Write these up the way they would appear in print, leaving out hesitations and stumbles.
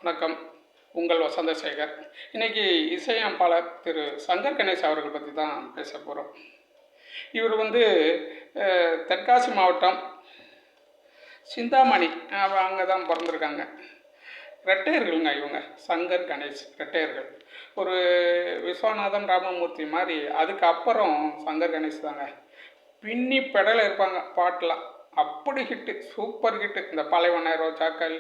வணக்கம். உங்கள் வசந்தசேகர். இன்னைக்கு இசையமைப்பாளர் திரு சங்கர் கணேஷ் அவர்கள் பற்றி தான் பேச போகிறோம். இவர் தென்காசி மாவட்டம் சிந்தாமணி அங்கே தான் பிறந்திருக்காங்க. ரெட்டையர்களுங்க இவங்க. சங்கர் கணேஷ் ரெட்டையர்கள். ஒரு விஸ்வநாதன் ராமமூர்த்தி மாதிரி அதுக்கப்புறம் சங்கர் கணேஷ் தாங்க. பின்னி பெடல இருப்பாங்க பாட்டெலாம். அப்படி ஹிட்டு, சூப்பர் ஹிட்டு. இந்த பலைவன ரோஜாக்கள்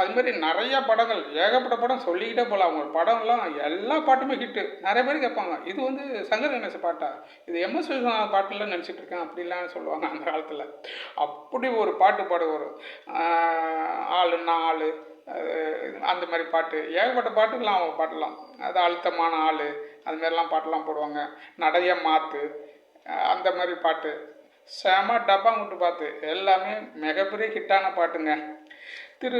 அதுமாரி நிறையா படங்கள், ஏகப்பட்ட படம் சொல்லிக்கிட்டே போகலாம். அவங்க படம்லாம் எல்லா பாட்டுமே ஹிட்டு. நிறைய பேர் கேட்பாங்க, இது சங்கர் கணேச பாட்டா, இது எம்எஸ் விஸ்வநாதன் பாட்டுலாம் நினச்சிட்டு இருக்கேன் அப்படிலாம் சொல்லுவாங்க அந்த காலத்தில். அப்படி ஒரு பாட்டு பாடுவார். ஆளுன்னா ஆள், அந்த மாதிரி பாட்டு, ஏகப்பட்ட பாட்டுக்கெலாம் அவங்க பாட்டெலாம், அது அழுத்தமான ஆள், அதுமாரிலாம் பாட்டெலாம் போடுவாங்க. நடைய மாற்று, அந்த மாதிரி பாட்டு செம டப்பாங்குட்டு பாட்டு, எல்லாமே மிகப்பெரிய ஹிட்டான பாட்டுங்க. திரு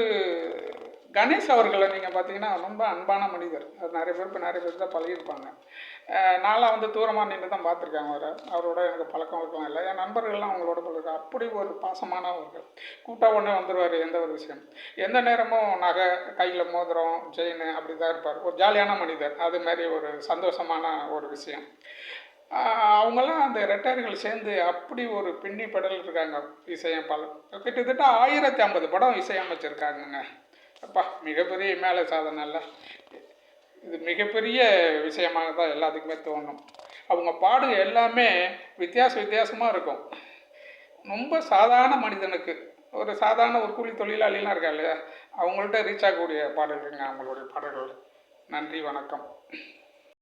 கணேஷ் அவர்களை நீங்கள் பார்த்தீங்கன்னா ரொம்ப அன்பான மனிதர். அது நிறைய பேர் தான் பழகியிருப்பாங்க. நான்லாம் தூரமாக நின்று தான் பார்த்துருக்கேன் அவரோட எனக்கு பழக்கம் வழக்கம் இல்லை. என் நண்பர்கள்லாம் அவங்களோட பழக்கம். அப்படி ஒரு பாசமானவர்கள். கூப்பிட்டா உடனே வந்துடுவார். எந்த ஒரு விஷயம், எந்த நேரமும் நகை கையில் மோதிரம் செயின் அப்படி தான் இருப்பார். ஒரு ஜாலியான மனிதர். அது மாதிரி ஒரு சந்தோஷமான ஒரு விஷயம். அவங்கெல்லாம் அந்த ரெட்டையர்கள் சேர்ந்து அப்படி ஒரு பின்னி பெடல் இருக்காங்க இசையமைப்பாளர். கிட்டத்தட்ட 1050 படம் இசையமைச்சிருக்காங்கங்க. அப்பா, மிகப்பெரிய மேலே சாதனை இல்லை. இது மிகப்பெரிய விஷயமாக தான் எல்லாத்துக்குமே தோணும். அவங்க பாடுங்க எல்லாமே வித்தியாசமாக இருக்கும். ரொம்ப சாதாரண மனிதனுக்கு, ஒரு சாதாரண ஒரு கூலி தொழிலாளிலாம் இருக்கா இல்லையா, அவங்கள்ட்ட ரீச் ஆகக்கூடிய பாடல்கள்ங்க அவங்களுடைய பாடல்கள். நன்றி, வணக்கம்.